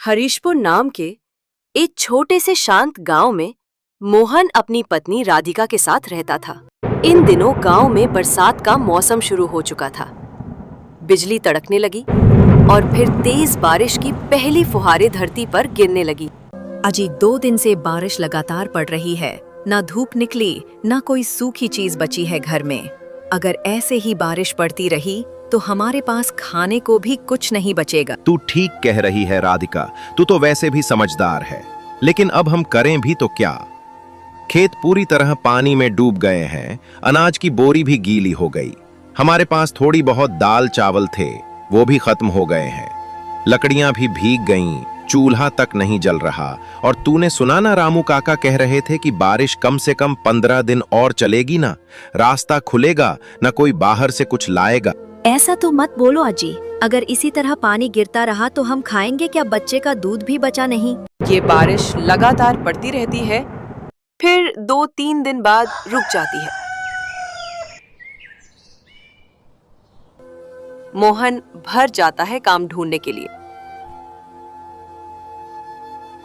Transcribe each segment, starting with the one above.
हरीशपुर नाम के एक छोटे से शांत गांव में मोहन अपनी पत्नी राधिका के साथ रहता था। इन दिनों गांव में बरसात का मौसम शुरू हो चुका था। बिजली तड़कने लगी और फिर तेज बारिश की पहली फुहारें धरती पर गिरने लगी। अजी 2 दिन से बारिश लगातार पड़ रही है। ना धूप निकली, ना कोई सूखी चीज बची है घर में। अगर ऐसे ही बारिश पड़ती रही तो हमारे पास खाने को भी कुछ नहीं बचेगा। तू ठीक कह रही है राधिका, तू तो वैसे भी समझदार है, लेकिन अब हम करें भी तो क्या? खेत पूरी तरह पानी में डूब गए हैं, अनाज की बोरी भी गीली हो गई। हमारे पास थोड़ी बहुत दाल चावल थे, वो भी खत्म हो गए हैं। लकड़ियां भी भीग गईं, चूल्हा तक नहीं जल रहा। और तूने सुना ना, रामू काका कह रहे थे कि बारिश कम से कम 15 दिन और चलेगी ना, रास्ता खुलेगा, ना कोई बाहर से कुछ लाएगा। ऐसा तो मत बोलो अजी, अगर इसी तरह पानी गिरता रहा तो हम खाएंगे क्या? बच्चे का दूध भी बचा नहीं। ये बारिश लगातार पड़ती रहती है, फिर 2-3 दिन बाद रुक जाती है। मोहन भर जाता है काम ढूंढने के लिए।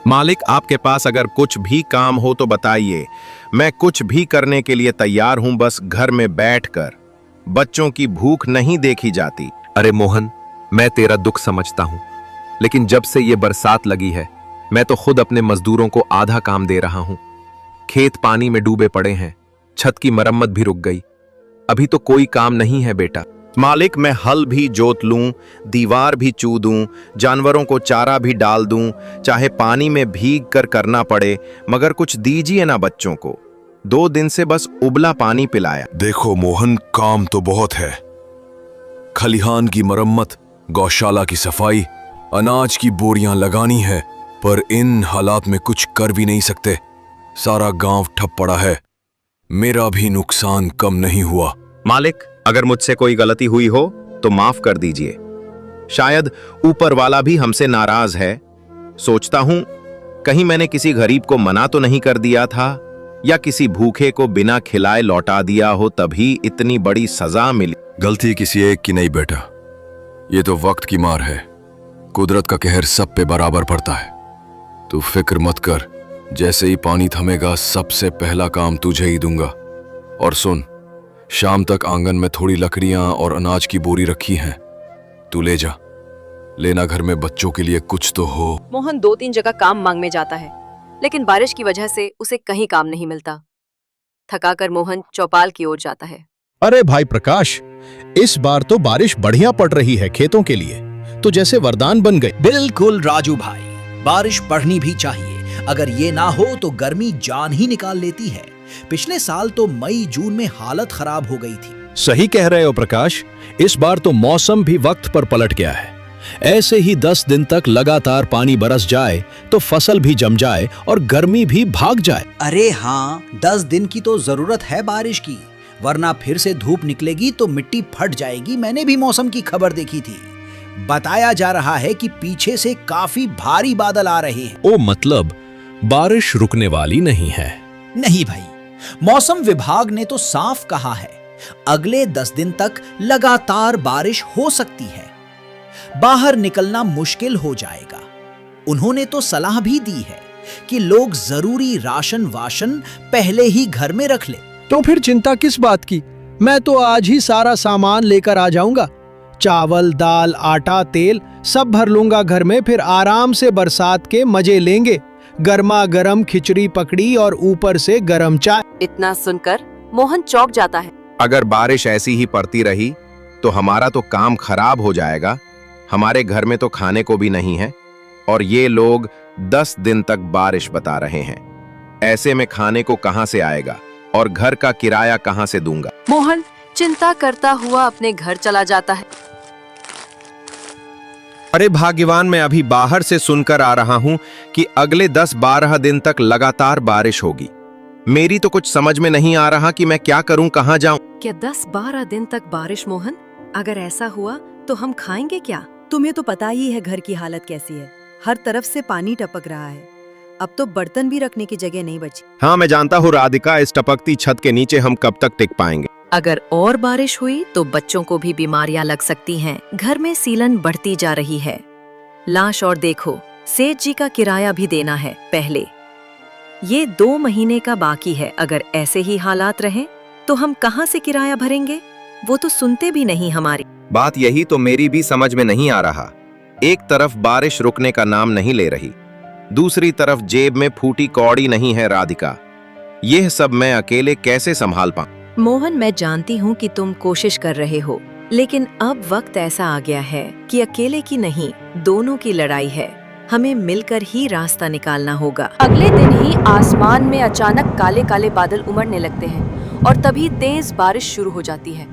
मालिक, आपके पास अगर कुछ भी काम हो तो बताइए, मैं कुछ भी करने के लिए तैयार हूं, बस घर में बैठकर। बच्चों की भूख नहीं देखी जाती। अरे मोहन, मैं तेरा दुख समझता हूं, लेकिन जब से ये बरसात लगी है मैं तो खुद अपने मजदूरों को आधा काम दे रहा हूं। खेत पानी में डूबे पड़े हैं, छत की मरम्मत भी रुक गई, अभी तो कोई काम नहीं है बेटा। मालिक, मैं हल भी जोत लूं, दीवार भी चू दूं, जानवरों को चारा भी डाल दूं, चाहे पानी में भीग कर करना पड़े, मगर कुछ दीजिए ना बच्चों को। 2 दिन से बस उबला पानी पिलाया। देखो मोहन, काम तो बहुत है। खलिहान की मरम्मत, गौशाला की सफाई, अनाज की बोरियां लगानी है, पर इन हालात में कुछ कर भी नहीं सकते। सारा गांव ठप पड़ा है, मेरा भी नुकसान कम नहीं हुआ। मालिक, अगर मुझसे कोई गलती हुई हो तो माफ कर दीजिए। शायद ऊपर वाला भी हमसे नाराज है। सोचता हूं कहीं मैंने किसी गरीब को मना तो नहीं कर दिया था, या किसी भूखे को बिना खिलाए लौटा दिया हो, तभी इतनी बड़ी सजा मिली। गलती किसी एक की नहीं बेटा, ये तो वक्त की मार है। कुदरत का कहर सब पे बराबर पड़ता है। तू फिक्र मत कर, जैसे ही पानी थमेगा सबसे पहला काम तुझे ही दूंगा। और सुन, शाम तक आंगन में थोड़ी लकड़ियां और अनाज की बोरी रखी हैं, तू ले जा। लेना घर में बच्चों के लिए कुछ तो हो। मोहन 2-3 जगह काम मांगने जाता है, लेकिन बारिश की वजह से उसे कहीं काम नहीं मिलता। थकाकर मोहन चौपाल की ओर जाता है। अरे भाई प्रकाश, इस बार तो बारिश बढ़िया पड़ रही है, खेतों के लिए तो जैसे वरदान बन गई। बिल्कुल राजू भाई, बारिश पड़नी भी चाहिए। अगर ये ना हो तो गर्मी जान ही निकाल लेती है। पिछले साल तो मई जून में हालत खराब हो गई थी। सही कह रहे हो प्रकाश, इस बार तो मौसम भी वक्त पर पलट गया है। ऐसे ही 10 दिन तक लगातार पानी बरस जाए तो फसल भी जम जाए और गर्मी भी भाग जाए। अरे हाँ, 10 दिन की तो जरूरत है बारिश की, वरना फिर से धूप निकलेगी तो मिट्टी फट जाएगी। मैंने भी मौसम की खबर देखी थी, बताया जा रहा है कि पीछे से काफी भारी बादल आ रहे हैं। ओ मतलब बारिश रुकने वाली नहीं है? नहीं भाई, मौसम विभाग ने तो साफ कहा है, अगले 10 दिन तक लगातार बारिश हो सकती है। बाहर निकलना मुश्किल हो जाएगा। उन्होंने तो सलाह भी दी है कि लोग जरूरी राशन वाशन पहले ही घर में रख ले। तो फिर चिंता किस बात की? मैं तो आज ही सारा सामान लेकर आ जाऊंगा। चावल, दाल, आटा, तेल सब भर लूंगा घर में, फिर आराम से बरसात के मजे लेंगे। गर्मा गर्म खिचड़ी पकड़ी और ऊपर से गर्म चाय। इतना सुनकर मोहन चौंक जाता है। अगर बारिश ऐसी ही पड़ती रही तो हमारा तो काम खराब हो जाएगा। हमारे घर में तो खाने को भी नहीं है, और ये लोग 10 दिन तक बारिश बता रहे हैं। ऐसे में खाने को कहां से आएगा और घर का किराया कहां से दूंगा? मोहन चिंता करता हुआ अपने घर चला जाता है। अरे भाग्यवान, मैं अभी बाहर से सुनकर आ रहा हूं कि अगले 10-12 दिन तक लगातार बारिश होगी। मेरी तो कुछ समझ में नहीं आ रहा कि मैं क्या करूं, कहां जाऊं। क्या 10-12 दिन तक बारिश मोहन? अगर ऐसा हुआ तो हम खाएंगे क्या? तुम्हें तो पता ही है घर की हालत कैसी है, हर तरफ से पानी टपक रहा है। अब तो बर्तन भी रखने की जगह नहीं बची। हाँ, मैं जानता हूँ राधिका, इस टपकती छत के नीचे हम कब तक टिक पाएंगे? अगर और बारिश हुई तो बच्चों को भी बीमारियां लग सकती हैं। घर में सीलन बढ़ती जा रही है। लाश और देखो, सेठ जी का किराया भी देना है पहले। ये 2 महीने का बाकी है। अगर ऐसे ही हालात रहे तो हम कहाँ से किराया भरेंगे? वो तो सुनते भी नहीं हमारी। बात यही तो मेरी भी समझ में नहीं आ रहा। एक तरफ बारिश रुकने का नाम नहीं ले रही, दूसरी तरफ जेब में फूटी कौड़ी नहीं है राधिका। यह सब मैं अकेले कैसे संभाल पाऊं? मोहन, मैं जानती हूँ कि तुम कोशिश कर रहे हो, लेकिन अब वक्त ऐसा आ गया है कि अकेले की नहीं, दोनों की लड़ाई है। हमें मिलकर ही रास्ता निकालना होगा। अगले दिन ही आसमान में अचानक काले काले बादल उमड़ने लगते हैं और तभी तेज बारिश शुरू हो जाती है,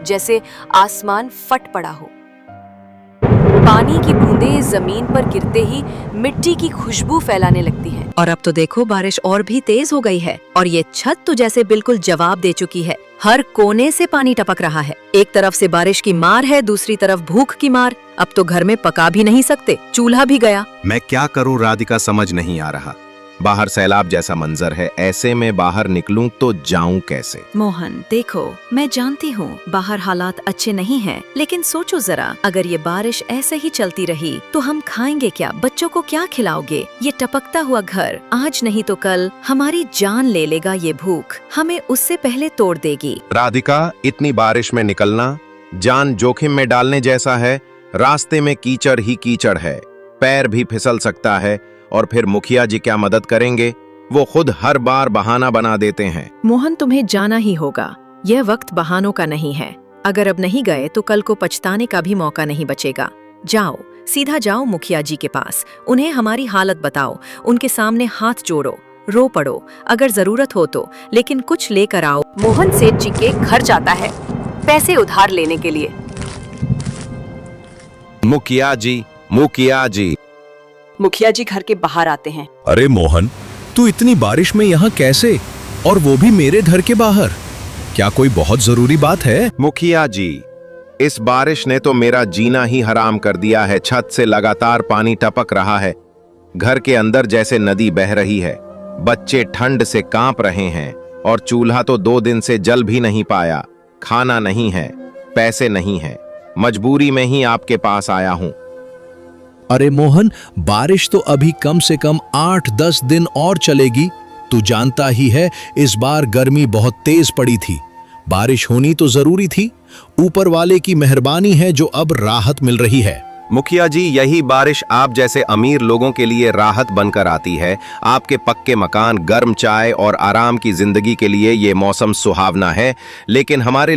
जैसे आसमान फट पड़ा हो। पानी की बूंदें जमीन पर गिरते ही मिट्टी की खुशबू फैलाने लगती है। और अब तो देखो, बारिश और भी तेज हो गई है और ये छत तो जैसे बिल्कुल जवाब दे चुकी है। हर कोने से पानी टपक रहा है। एक तरफ से बारिश की मार है, दूसरी तरफ भूख की मार। अब तो घर में पका भी नहीं सकते, चूल्हा भी गया। मैं क्या करूं राधिका, समझ नहीं आ रहा। बाहर सैलाब जैसा मंजर है, ऐसे में बाहर निकलूं तो जाऊं कैसे? मोहन देखो, मैं जानती हूँ बाहर हालात अच्छे नहीं हैं, लेकिन सोचो जरा, अगर ये बारिश ऐसे ही चलती रही तो हम खाएंगे क्या? बच्चों को क्या खिलाओगे? ये टपकता हुआ घर आज नहीं तो कल हमारी जान ले लेगा। ये भूख हमें उससे पहले तोड़ देगी। राधिका, इतनी बारिश में निकलना जान जोखिम में डालने जैसा है। रास्ते में कीचड़ ही कीचड़ है, पैर भी फिसल सकता है। और फिर मुखिया जी क्या मदद करेंगे? वो खुद हर बार बहाना बना देते हैं। मोहन, तुम्हें जाना ही होगा। यह वक्त बहानों का नहीं है। अगर अब नहीं गए तो कल को पछताने का भी मौका नहीं बचेगा। जाओ, सीधा जाओ मुखिया जी के पास, उन्हें हमारी हालत बताओ, उनके सामने हाथ जोड़ो, रो पड़ो अगर जरूरत हो तो, लेकिन कुछ लेकर आओ। मोहन सेठ जी के घर जाता है पैसे उधार लेने के लिए। मुखिया जी, मुखिया जी। मुखिया जी घर के बाहर आते हैं। अरे मोहन, तू इतनी बारिश में यहाँ कैसे, और वो भी मेरे घर के बाहर? क्या कोई बहुत जरूरी बात है? मुखिया जी, इस बारिश ने तो मेरा जीना ही हराम कर दिया है। छत से लगातार पानी टपक रहा है, घर के अंदर जैसे नदी बह रही है। बच्चे ठंड से कांप रहे हैं और चूल्हा तो 2 दिन से जल भी नहीं पाया। खाना नहीं है, पैसे नहीं है, मजबूरी में ही आपके पास आया हूं। अरे मोहन, बारिश तो अभी कम से कम 8-10 दिन और चलेगी। तू जानता ही है इस बार गर्मी बहुत तेज पड़ी थी। बारिश होनी तो जरूरी थी। ऊपर वाले की मेहरबानी है जो अब राहत मिल रही है। मुखिया जी, यही बारिश आप जैसे अमीर लोगों के लिए राहत बनकर आती है। आपके पक्के मकान, गर्म चाय और आराम की जिंदगी के लिए ये मौसम सुहावना है, लेकिन हमारे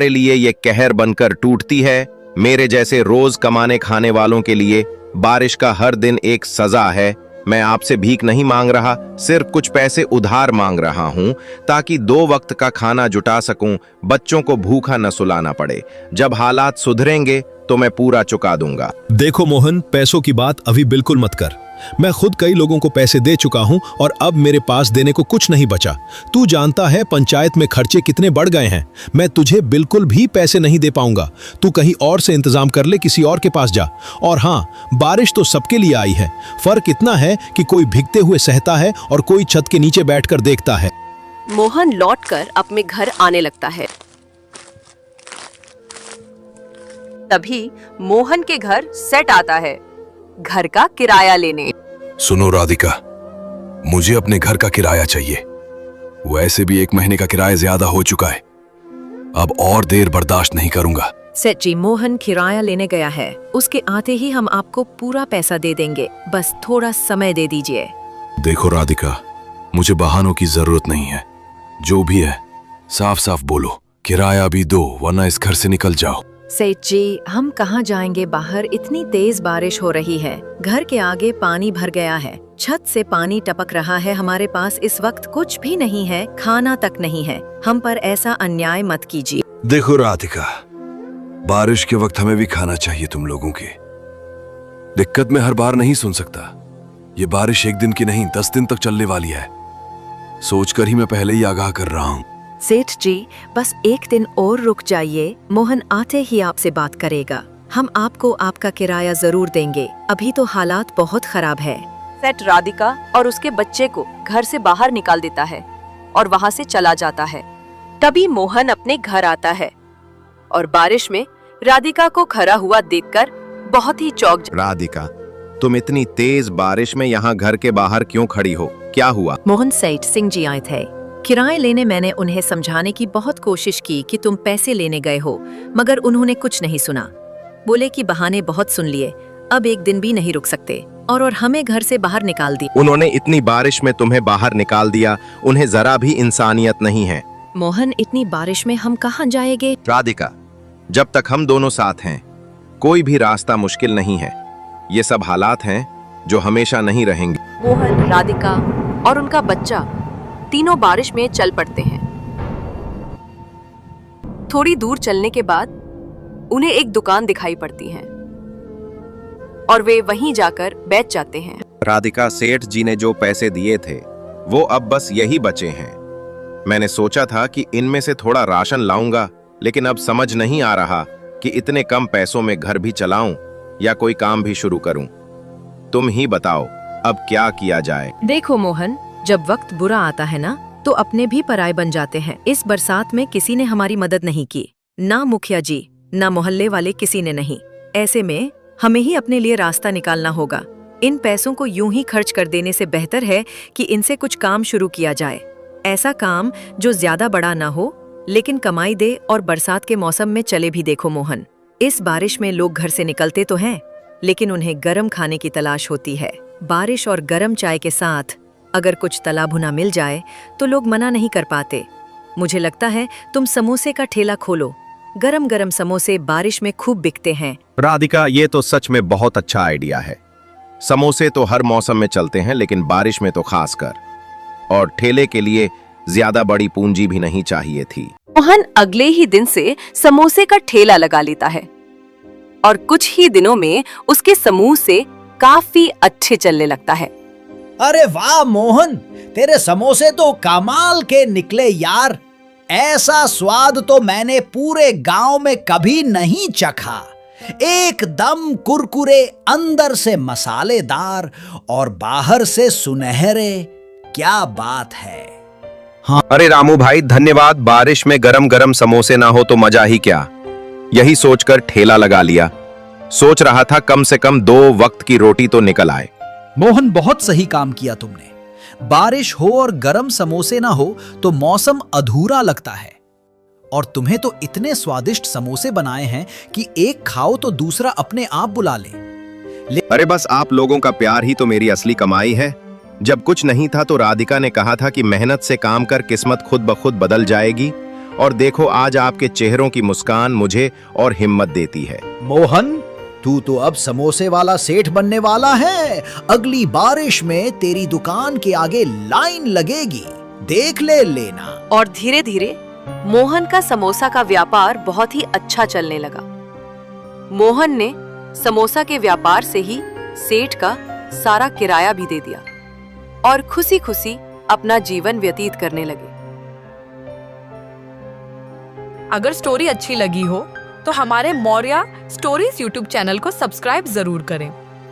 लिए ये कहर बनकर टूटती है। मेरे जैसे रोज कमाने खाने वालों के लिए बारिश का हर दिन एक सजा है। मैं आपसे भीख नहीं मांग रहा, सिर्फ कुछ पैसे उधार मांग रहा हूं ताकि 2 वक्त का खाना जुटा सकूं, बच्चों को भूखा न सुलाना पड़े। जब हालात सुधरेंगे तो मैं पूरा चुका दूंगा। देखो मोहन, पैसों की बात अभी बिल्कुल मत कर। मैं खुद कई लोगों को पैसे दे चुका हूं और अब मेरे पास देने को कुछ नहीं बचा। तू जानता है पंचायत में खर्चे कितने बढ़ गए हैं। मैं तुझे बिल्कुल भी पैसे नहीं दे पाऊंगा। तू कहीं और से इंतजाम कर ले, किसी और के पास जा। और हाँ, बारिश तो सबके लिए आई है। फर्क इतना है कि कोई भीगते हुए सहता है और कोई छत के नीचे बैठकर देखता है। मोहन लौटकर अपने घर आने लगता है। तभी मोहन के घर सेठ आता है घर का किराया लेने। सुनो राधिका, मुझे अपने घर का किराया चाहिए। वैसे भी 1 महीने का किराया ज्यादा हो चुका है। अब और देर बर्दाश्त नहीं करूंगा। सेठ जी, मोहन किराया लेने गया है। उसके आते ही हम आपको पूरा पैसा दे देंगे, बस थोड़ा समय दे दीजिए। देखो राधिका, मुझे बहानों की जरूरत नहीं है। जो भी है साफ साफ बोलो। किराया भी दो, वरना इस घर से निकल जाओ। सेठ जी, हम कहाँ जाएंगे? बाहर इतनी तेज बारिश हो रही है, घर के आगे पानी भर गया है, छत से पानी टपक रहा है। हमारे पास इस वक्त कुछ भी नहीं है, खाना तक नहीं है। हम पर ऐसा अन्याय मत कीजिए। देखो राधिका, बारिश के वक्त हमें भी खाना चाहिए तुम लोगों के। दिक्कत में हर बार नहीं सुन सकता। ये बारिश 1 दिन की नहीं, 10 दिन तक चलने वाली है। सोचकर ही मैं पहले ही आगाह कर रहा हूँ। सेठ जी, बस 1 दिन और रुक जाइए। मोहन आते ही आपसे बात करेगा। हम आपको आपका किराया जरूर देंगे। अभी तो हालात बहुत खराब है। सेठ राधिका और उसके बच्चे को घर से बाहर निकाल देता है और वहाँ से चला जाता है। तभी मोहन अपने घर आता है और बारिश में राधिका को खड़ा हुआ देखकर बहुत ही चौंक राधिका, तुम इतनी तेज बारिश में यहाँ घर के बाहर क्यों खड़ी हो? क्या हुआ? मोहन सेठ सिंह जी आए थे किराए लेने। मैंने उन्हें समझाने की बहुत कोशिश की कि तुम पैसे लेने गए हो, मगर उन्होंने कुछ नहीं सुना। बोले कि बहाने बहुत सुन लिए, अब एक दिन भी नहीं रुक सकते, और हमें घर से बाहर निकाल दी। उन्होंने इतनी बारिश में तुम्हें बाहर निकाल दिया, उन्हें जरा भी इंसानियत नहीं है। मोहन, इतनी बारिश में हम कहाँ जाएंगे? राधिका, जब तक हम दोनों साथ हैं कोई भी रास्ता मुश्किल नहीं है। ये सब हालात हैं जो हमेशा नहीं रहेंगे। मोहन, राधिका और उनका बच्चा तीनों बारिश में चल पड़ते हैं। थोड़ी दूर चलने के बाद उन्हें एक दुकान दिखाई पड़ती है और वे वहीं जाकर बैठ जाते हैं। राधिका, सेठ जी ने जो पैसे दिए थे वो अब बस यही बचे हैं। मैंने सोचा था कि इनमें से थोड़ा राशन लाऊंगा, लेकिन अब समझ नहीं आ रहा कि इतने कम पैसों में घर भी चलाऊं या कोई काम भी शुरू करूं। तुम ही बताओ अब क्या किया जाए। देखो मोहन, जब वक्त बुरा आता है ना, तो अपने भी पराये बन जाते हैं। इस बरसात में किसी ने हमारी मदद नहीं की, ना मुखिया जी, ना मोहल्ले वाले, किसी ने नहीं। ऐसे में हमें ही अपने लिए रास्ता निकालना होगा। इन पैसों को यूं ही खर्च कर देने से बेहतर है कि इनसे कुछ काम शुरू किया जाए। ऐसा काम जो ज्यादा बड़ा ना हो लेकिन कमाई दे और बरसात के मौसम में चले भी। देखो मोहन, इस बारिश में लोग घर से निकलते तो हैं, लेकिन उन्हें गरम खाने की तलाश होती है। बारिश और गरम चाय के साथ अगर कुछ तला भुना मिल जाए तो लोग मना नहीं कर पाते। मुझे लगता है तुम समोसे का ठेला खोलो। गरम गरम समोसे बारिश में खूब बिकते हैं। राधिका, ये तो सच में बहुत अच्छा आइडिया है। समोसे तो हर मौसम में चलते हैं, लेकिन बारिश में तो खासकर। और ठेले के लिए ज्यादा बड़ी पूंजी भी नहीं चाहिए थी। मोहन अगले ही दिन से समोसे का ठेला लगा लेता है और कुछ ही दिनों में उसके समूह से काफी अच्छे चलने लगता है। अरे वाह मोहन, तेरे समोसे तो कमाल के निकले यार। ऐसा स्वाद तो मैंने पूरे गांव में कभी नहीं चखा। एकदम कुरकुरे, अंदर से मसालेदार और बाहर से सुनहरे। क्या बात है। अरे रामू भाई, धन्यवाद। बारिश में गरम गरम समोसे ना हो तो मजा ही क्या। यही सोचकर ठेला लगा लिया। सोच रहा था कम से कम 2 वक्त की रोटी तो निकल आए। मोहन, बहुत सही काम किया तुमने। बारिश हो और गरम समोसे ना हो तो मौसम अधूरा लगता है। और तुम्हें तो इतने स्वादिष्ट समोसे बनाए हैं कि एक खाओ तो दूसरा अपने आप बुला ले। अरे बस आप लोगों का प्यार ही तो मेरी असली कमाई है। जब कुछ नहीं था तो राधिका ने कहा था कि मेहनत से काम कर किस्मत खुद ब खुद बदल जाएगी। और देखो आज आपके चेहरों की मुस्कान मुझे और हिम्मत देती है। मोहन, तू तो अब समोसे वाला सेठ बनने वाला है। अगली बारिश में तेरी दुकान के आगे लाइन लगेगी, देख लेना। और धीरे धीरे मोहन का समोसा का व्यापार बहुत ही अच्छा चलने लगा। मोहन ने समोसा के व्यापार से ही सेठ का सारा किराया भी दे दिया और खुशी खुशी अपना जीवन व्यतीत करने लगे। अगर स्टोरी अच्छी लगी हो तो हमारे मौर्या स्टोरीज यूट्यूब चैनल को सब्सक्राइब जरूर करें।